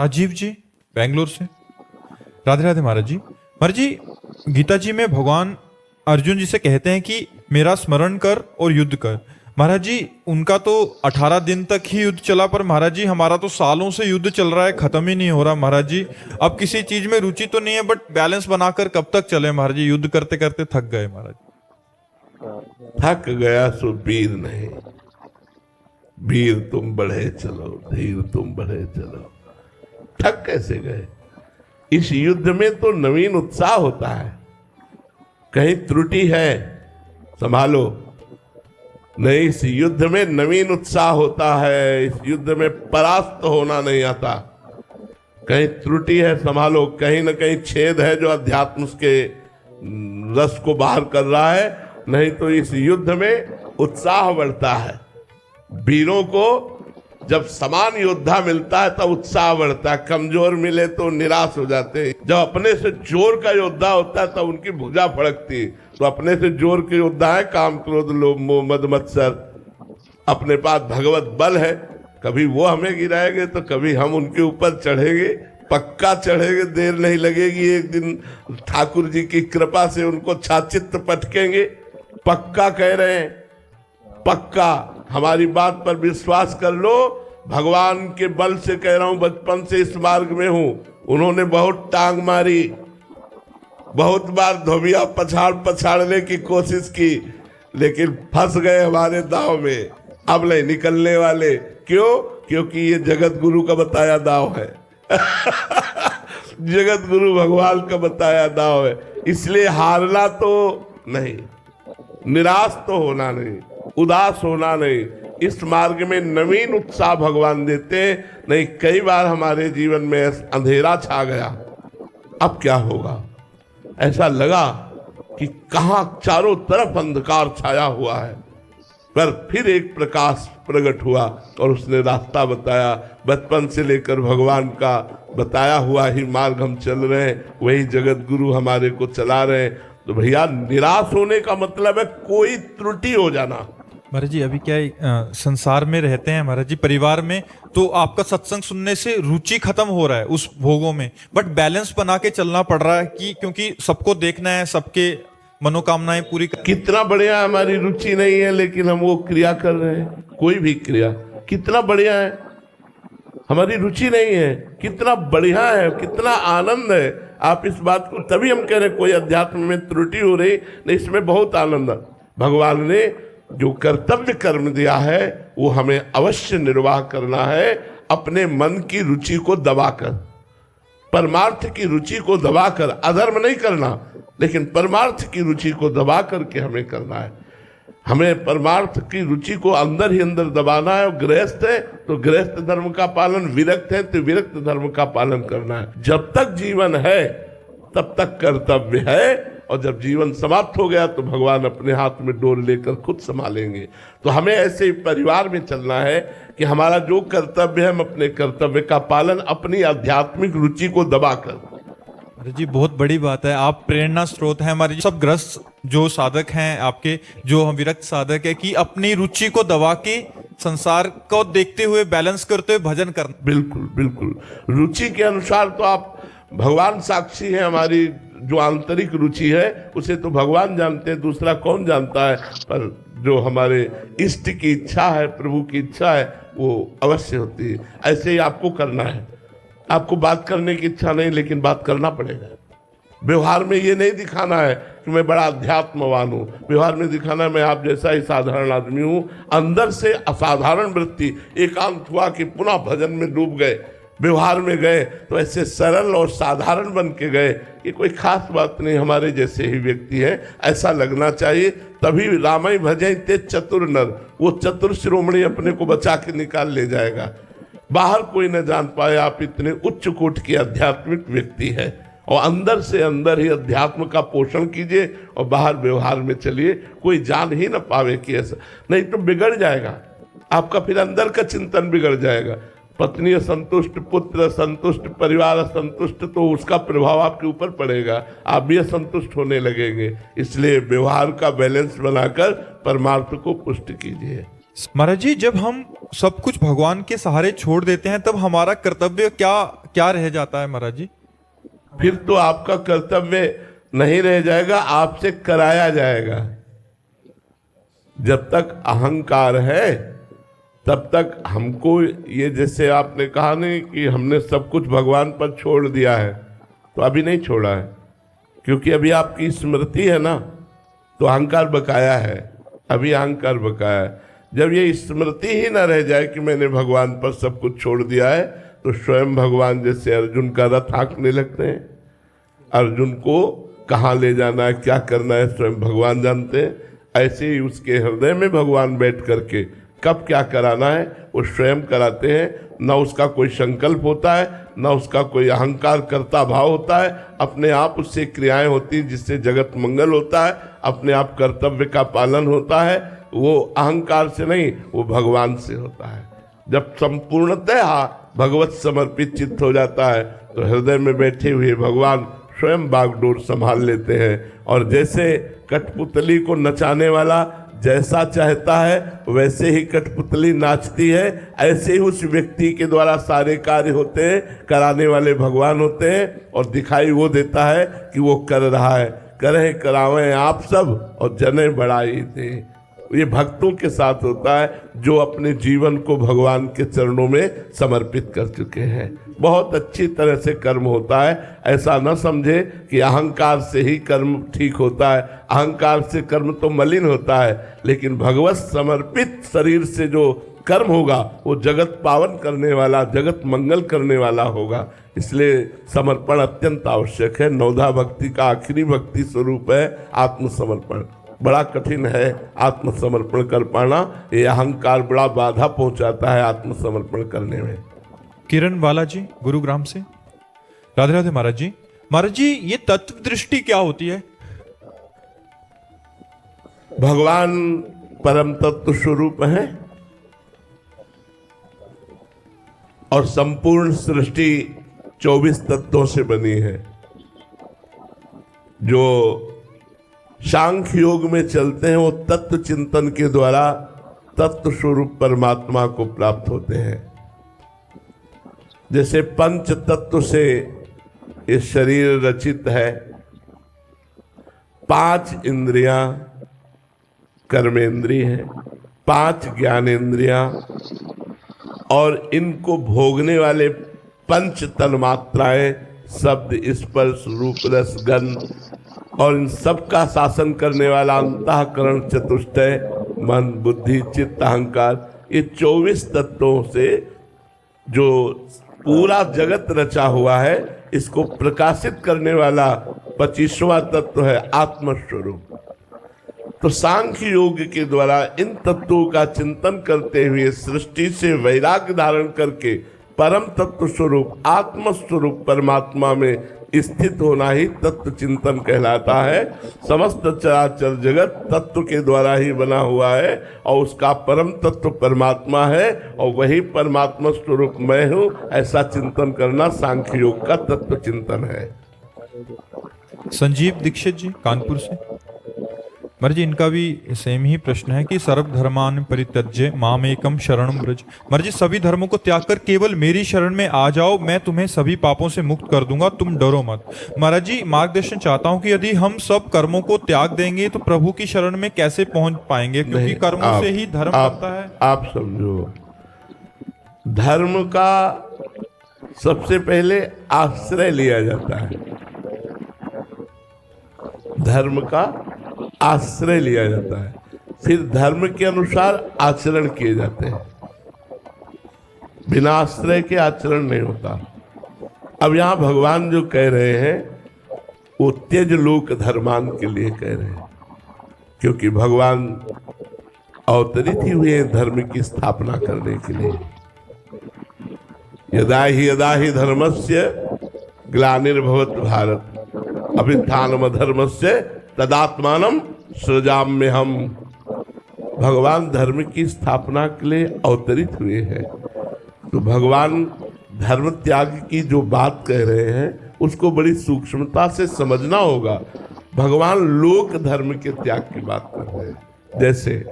राजीव जी, बेंगलोर से। राधे राधे महाराज जी। महाराज जी, गीता जी में भगवान अर्जुन जी से कहते हैं कि मेरा स्मरण कर और युद्ध कर। महाराज जी, उनका तो 18 दिन तक ही युद्ध चला, पर महाराज जी हमारा तो सालों से युद्ध चल रहा है, खत्म ही नहीं हो रहा महाराज जी। अब किसी चीज में रुचि तो नहीं है, बट बैलेंस बनाकर कब तक चले महाराज जी? युद्ध करते करते थक गए महाराज। थक गया सो वीर नहीं, वीर तुम बढ़े चलो, धीर तुम बढ़े चलो। थक कैसे गए? इस युद्ध में तो नवीन उत्साह होता है। कहीं त्रुटि है संभालो। नहीं, इस युद्ध में नवीन उत्साह होता है। इस युद्ध में परास्त होना नहीं आता। कहीं त्रुटि है संभालो, कहीं ना कहीं छेद है जो अध्यात्म के रस को बाहर कर रहा है। नहीं तो इस युद्ध में उत्साह बढ़ता है। वीरों को जब समान योद्धा मिलता है तब उत्साह बढ़ता है। कमजोर मिले तो निराश हो जाते हैं। जब अपने से जोर का योद्धा होता है तब उनकी भुजा फड़कती है। तो अपने से जोर के योद्धा है काम, क्रोध, लोभ, मोह, मद, मत्सर। अपने पास भगवत बल है, कभी वो हमें गिराएंगे तो कभी हम उनके ऊपर चढ़ेंगे। पक्का चढ़ेंगे, देर नहीं लगेगी। एक दिन ठाकुर जी की कृपा से उनको छाचित्त पटकेंगे। पक्का कह रहे हैं, पक्का। हमारी बात पर विश्वास कर लो। भगवान के बल से कह रहा हूं, बचपन से इस मार्ग में हूं। उन्होंने बहुत टांग मारी, बहुत बार धोबिया पछाड़ने की कोशिश की, लेकिन फंस गए हमारे दाव में। अब नहीं निकलने वाले। क्यों? क्योंकि ये जगत गुरु का बताया दाव है। जगत गुरु भगवान का बताया दाव है। इसलिए हारना तो नहीं, निराश तो होना नहीं, उदास होना नहीं। इस मार्ग में नवीन उत्साह भगवान देते। नहीं, कई बार हमारे जीवन में अंधेरा छा गया। अब क्या होगा? ऐसा लगा कि कहां चारों तरफ अंधकार छाया हुआ है, पर फिर एक प्रकाश प्रकट हुआ और उसने रास्ता बताया। बचपन से लेकर भगवान का बताया हुआ ही मार्ग हम चल रहे हैं, वही जगत गुरु हमारे को चला रहे हैं। तो भैया, निराश होने का मतलब है कोई त्रुटि हो जाना। महाराज जी, अभी क्या है, संसार में रहते हैं महाराज जी, परिवार में, तो आपका सत्संग सुनने से रुचि खत्म हो रहा है उस भोगों में, बट बैलेंस बना के चलना पड़ रहा है कि क्योंकि सबको देखना है, सबके मनोकामनाएं पूरी कितना बढ़िया हमारी रुचि नहीं है, लेकिन हम वो क्रिया कर रहे हैं। कोई भी क्रिया कितना बढ़िया है, हमारी रुचि नहीं है, कितना बढ़िया है, कितना आनंद है। आप इस बात को, तभी हम कह रहे कोई अध्यात्म में त्रुटि हो रही नहीं, इसमें बहुत आनंद है। भगवान ने जो कर्तव्य कर्म दिया है वो हमें अवश्य निर्वाह करना है, अपने मन की रुचि को दबाकर, परमार्थ की रुचि को दबाकर। अधर्म नहीं करना, लेकिन परमार्थ की रुचि को दबा करके हमें करना है। हमें परमार्थ की रुचि को अंदर ही अंदर दबाना है। और गृहस्थ है तो गृहस्थ धर्म का पालन, विरक्त है तो विरक्त धर्म का पालन करना है। जब तक जीवन है तब तक कर्तव्य है, और जब जीवन समाप्त हो गया तो भगवान अपने हाथ में डोर लेकर खुद संभालेंगे। तो हमें ऐसे ही परिवार में चलना है कि हमारा जो कर्तव्य है, हम अपने कर्तव्य का पालन अपनी आध्यात्मिक रुचि को दबाकर। अरे जी, बहुत बड़ी बात है। आप प्रेरणा स्रोत हैं हमारे सब ग्रस्त जो साधक हैं आपके, जो हम विरक्त साधक है, कि अपनी रुचि को दबा के संसार को देखते हुए, बैलेंस करते हुए भजन करना। बिल्कुल बिल्कुल, रुचि के अनुसार तो आप, भगवान साक्षी है। हमारी जो आंतरिक रुचि है उसे तो भगवान जानते हैं, दूसरा कौन जानता है। पर जो हमारे इष्ट की इच्छा है, प्रभु की इच्छा है, वो अवश्य होती है। ऐसे ही आपको करना है। आपको बात करने की इच्छा नहीं, लेकिन बात करना पड़ेगा। व्यवहार में ये नहीं दिखाना है कि मैं बड़ा अध्यात्मवान हूँ। व्यवहार में दिखाना है मैं आप जैसा ही साधारण आदमी हूँ। अंदर से असाधारण वृत्ति, एकांत हुआ कि पुनः भजन में डूब गए। व्यवहार में गए तो ऐसे सरल और साधारण बन के गए कि कोई खास बात नहीं, हमारे जैसे ही व्यक्ति है, ऐसा लगना चाहिए। तभी रामई भजई ते चतुर नर, वो चतुर शिरोमणि अपने को बचा के निकाल ले जाएगा। बाहर कोई न जान पाए आप इतने उच्च कोट के आध्यात्मिक व्यक्ति है। और अंदर से अंदर ही अध्यात्म का पोषण कीजिए और बाहर व्यवहार में चलिए। कोई जान ही न पावे कि ऐसा, नहीं तो बिगड़ जाएगा आपका। फिर अंदर का चिंतन बिगड़ जाएगा। पत्नी असंतुष्ट, पुत्र असंतुष्ट, परिवार असंतुष्ट, तो उसका प्रभाव आपके ऊपर पड़ेगा, आप भी असंतुष्ट होने लगेंगे। इसलिए व्यवहार का बैलेंस बनाकर परमार्थ को पुष्ट कीजिए। महाराज जी, जब हम सब कुछ भगवान के सहारे छोड़ देते हैं तब हमारा कर्तव्य क्या क्या रह जाता है महाराज जी? फिर तो आपका कर्तव्य नहीं रह जाएगा, आपसे कराया जाएगा। जब तक अहंकार है तब तक हमको, ये जैसे आपने कहा नहीं कि हमने सब कुछ भगवान पर छोड़ दिया है, तो अभी नहीं छोड़ा है, क्योंकि अभी आपकी स्मृति है ना, तो अहंकार बकाया है, अभी अहंकार बकाया है। जब ये स्मृति ही ना रह जाए कि मैंने भगवान पर सब कुछ छोड़ दिया है, तो स्वयं भगवान जैसे अर्जुन का रथ हाँकने लगते हैं। अर्जुन को कहाँ ले जाना है, क्या करना है, स्वयं भगवान जानते हैं। ऐसे ही उसके हृदय में भगवान बैठ करके कब क्या कराना है वो स्वयं कराते हैं। न उसका कोई संकल्प होता है, न उसका कोई अहंकार करता भाव होता है। अपने आप उससे क्रियाएं होती जिससे जगत मंगल होता है, अपने आप कर्तव्य का पालन होता है। वो अहंकार से नहीं, वो भगवान से होता है। जब संपूर्णतः भगवत समर्पित चित्त हो जाता है तो हृदय में बैठे हुए भगवान स्वयं बागडोर संभाल लेते हैं। और जैसे कठपुतली को नचाने वाला जैसा चाहता है वैसे ही कठपुतली नाचती है, ऐसे ही उस व्यक्ति के द्वारा सारे कार्य होते हैं, कराने वाले भगवान होते हैं और दिखाई वो देता है कि वो कर रहा है। करें करावें आप सब और जने बढ़ाई थे। ये भक्तों के साथ होता है जो अपने जीवन को भगवान के चरणों में समर्पित कर चुके हैं। बहुत अच्छी तरह से कर्म होता है। ऐसा न समझे कि अहंकार से ही कर्म ठीक होता है। अहंकार से कर्म तो मलिन होता है, लेकिन भगवत समर्पित शरीर से जो कर्म होगा वो जगत पावन करने वाला, जगत मंगल करने वाला होगा। इसलिए समर्पण अत्यंत आवश्यक है। नवधा भक्ति का आखिरी भक्ति स्वरूप है आत्मसमर्पण। बड़ा कठिन है आत्मसमर्पण कर पाना। ये अहंकार बड़ा बाधा पहुंचाता है आत्मसमर्पण करने में। किरण वाला जी गुरुग्राम से। राधे राधे महाराज जी। महाराज जी, ये तत्व दृष्टि क्या होती है? भगवान परम तत्व स्वरूप है और संपूर्ण सृष्टि 24 तत्वों से बनी है। जो सांख्य योग में चलते हैं वो तत्व चिंतन के द्वारा तत्व स्वरूप परमात्मा को प्राप्त होते हैं। जैसे पंच तत्व से ये शरीर रचित है, 5 इंद्रियां कर्मेंद्रिय हैं, 5 ज्ञानेंद्रियां और इनको भोगने वाले 5 तन्मात्राएं, शब्द स्पर्श रूप रस गंध, और इन सब का शासन करने वाला अंतःकरण चतुष्टय मन बुद्धि चित्त अहंकार। ये 24 तत्वों से जो पूरा जगत रचा हुआ है, इसको प्रकाशित करने वाला 25वां तत्व है आत्मस्वरूप। तो सांख्य योग के द्वारा इन तत्वों का चिंतन करते हुए सृष्टि से वैराग्य धारण करके परम तत्व स्वरूप आत्मस्वरूप परमात्मा में स्थित होना ही तत्व चिंतन कहलाता है। समस्त चराचर जगत तत्व के द्वारा ही बना हुआ है और उसका परम तत्व परमात्मा है और वही परमात्मा स्वरूप मैं हूँ, ऐसा चिंतन करना सांख्य योग का तत्व चिंतन है। संजीव दीक्षित जी कानपुर से। महाराज जी, इनका भी सेम ही प्रश्न है कि सर्वधर्मान परित्यज्य मामेकम शरणम व्रज। महाराज जी, सभी धर्मों को त्याग कर केवल मेरी शरण में आ जाओ, मैं तुम्हें सभी पापों से मुक्त कर दूंगा, तुम डरो मत। महाराज जी, मार्गदर्शन चाहता हूं कि यदि हम सब कर्मों को त्याग देंगे तो प्रभु की शरण में कैसे पहुंच पाएंगे, क्योंकि कर्मों से ही धर्म बनता है। आप समझो, धर्म का सबसे पहले आश्रय लिया जाता है। धर्म का आश्रय लिया जाता है, फिर धर्म के अनुसार आचरण किए जाते हैं। बिना आश्रय के आचरण नहीं होता। अब यहां भगवान जो कह रहे हैं वो त्यज लोक धर्मान के लिए कह रहे हैं, क्योंकि भगवान अवतरित ही हुए धर्म की स्थापना करने के लिए। यदा ही धर्मस्य ग्लानिर्भवत भारत अभ्युत्थानम धर्मस्य तदात्मानम सृजाम्य हम। भगवान धर्म की स्थापना के लिए अवतरित हुए हैं। तो भगवान धर्म त्याग की जो बात कह रहे हैं उसको बड़ी सूक्ष्मता से समझना होगा। भगवान लोक धर्म के त्याग की बात कर रहे हैं। जैसे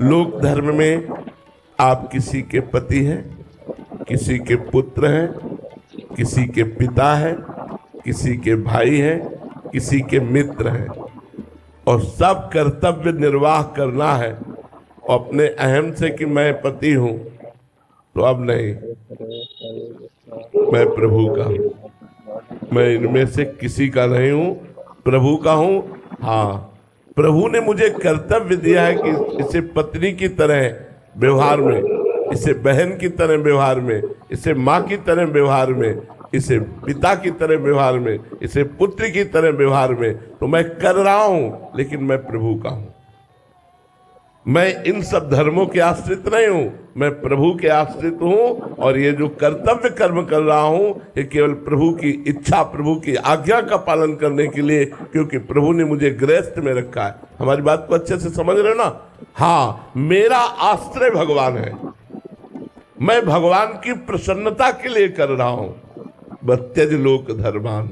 लोक धर्म में आप किसी के पति हैं, किसी के पुत्र हैं, किसी के पिता है, किसी के भाई हैं, किसी के मित्र हैं, और सब कर्तव्य निर्वाह करना है। और अपने अहम से कि मैं पति हूं, तो अब नहीं, मैं प्रभु का हूं, मैं इनमें से किसी का नहीं हूं, प्रभु का हूं। हाँ, प्रभु ने मुझे कर्तव्य दिया है कि इसे पत्नी की तरह व्यवहार में, इसे बहन की तरह व्यवहार में, इसे माँ की तरह व्यवहार में, इसे पिता की तरह व्यवहार में, इसे पुत्र की तरह व्यवहार में, तो मैं कर रहा हूं, लेकिन मैं प्रभु का हूं। मैं इन सब धर्मों के आश्रित नहीं हूं, मैं प्रभु के आश्रित हूं। और ये जो कर्तव्य कर्म कर रहा हूं, ये केवल प्रभु की इच्छा, प्रभु की आज्ञा का पालन करने के लिए, क्योंकि प्रभु ने मुझे गृहस्थ में रखा है। हमारी बात को अच्छे से समझ रहे हो ना? हाँ, मेरा आश्रय भगवान है, मैं भगवान की प्रसन्नता के लिए कर रहा हूं। त्यज लोक धर्मान,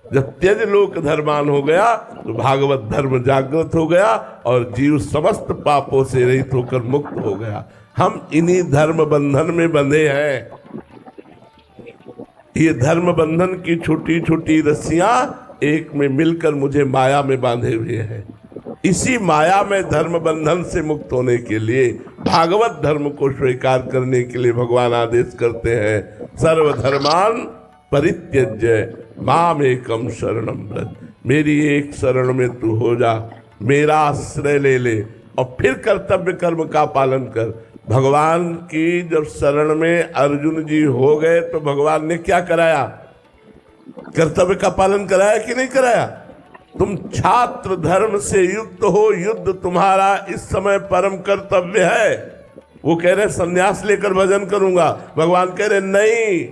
जब त्यज लोक धर्मान हो गया तो भागवत धर्म जागृत हो गया और जीव समस्त पापों से रहित होकर मुक्त हो गया। हम इन्हीं धर्म बंधन में बंधे हैं। ये धर्म बंधन की छोटी छोटी रस्सियां एक में मिलकर मुझे माया में बांधे हुए हैं। इसी माया में धर्म बंधन से मुक्त होने के लिए, भागवत धर्म को स्वीकार करने के लिए भगवान आदेश करते हैं, सर्वधर्मान परित्यज्य मामेकम शरणम व्रज। मेरी एक शरण में तू हो जा, मेरा आश्रय ले ले, और फिर कर्तव्य कर्म का पालन कर। भगवान की जब शरण में अर्जुन जी हो गए तो भगवान ने क्या कराया? कर्तव्य का पालन कराया कि नहीं कराया? तुम छात्र धर्म से युक्त हो, युद्ध तुम्हारा इस समय परम कर्तव्य है। वो कह रहे संन्यास लेकर भजन करूंगा, भगवान कह रहे नहीं,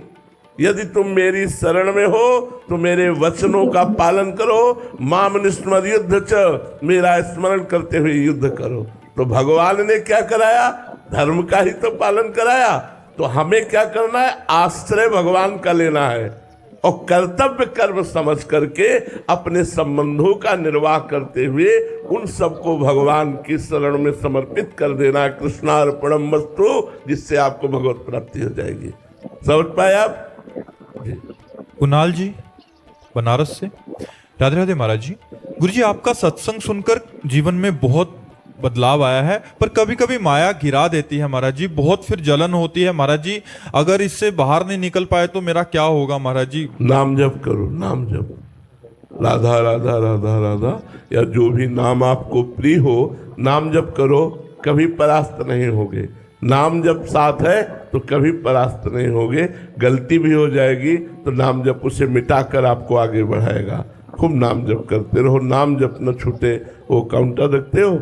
यदि तुम मेरी शरण में हो तो मेरे वचनों का पालन करो। माम निस्मर युद्ध च, मेरा स्मरण करते हुए युद्ध करो। तो भगवान ने क्या कराया? धर्म का ही तो पालन कराया। तो हमें क्या करना है? आश्रय भगवान का लेना है और कर्तव्य कर्म समझ करके अपने संबंधों का निर्वाह करते हुए उन सबको भगवान की शरण में समर्पित कर देना। कृष्णार्पणम मस्तु, जिससे आपको भगवत प्राप्ति हो जाएगी। समझ पाए आप? कुणाल जी बनारस से। राधे राधे महाराज जी। गुरु जी, आपका सत्संग सुनकर जीवन में बहुत बदलाव आया है, पर कभी कभी माया गिरा देती है महाराज जी, बहुत फिर जलन होती है महाराज जी। अगर इससे बाहर नहीं निकल पाए तो मेरा क्या होगा महाराज जी? नाम जप करो, नाम जप, राधा राधा राधा राधा, या जो भी नाम आपको प्रिय हो, नाम जप करो, कभी परास्त नहीं होगे। नाम जप साथ है तो कभी परास्त नहीं होगे। गलती भी हो जाएगी तो नाम जप उसे मिटाकर आपको आगे बढ़ाएगा। खूब नाम जप करते रहो, नाम जप न छूटे। वो काउंटर रखते हो?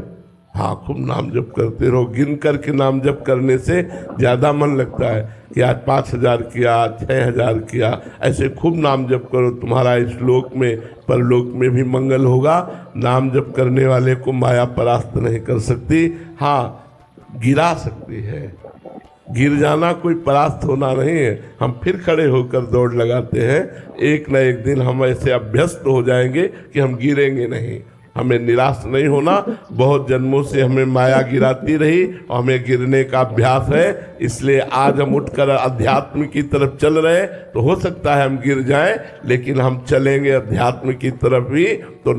हाँ, खूब नाम जप करते रहो। गिन करके नाम जप करने से ज़्यादा मन लगता है कि आज 5000 किया, आज 6000 किया। ऐसे खूब नाम जप करो, तुम्हारा इस लोक में परलोक में भी मंगल होगा। नाम जप करने वाले को माया परास्त नहीं कर सकती। हाँ, गिरा सकती है। गिर जाना कोई परास्त होना नहीं है। हम फिर खड़े होकर दौड़ लगाते हैं। एक न एक दिन हम ऐसे अभ्यस्त हो जाएंगे कि हम गिरेंगे नहीं। हमें निराश नहीं होना। बहुत जन्मों से हमें माया गिराती रही और हमें गिरने का अभ्यास है, इसलिए आज हम उठकर अध्यात्म की तरफ चल रहे। तो हो सकता है हम गिर जाएं, लेकिन हम चलेंगे अध्यात्म की तरफ ही। तो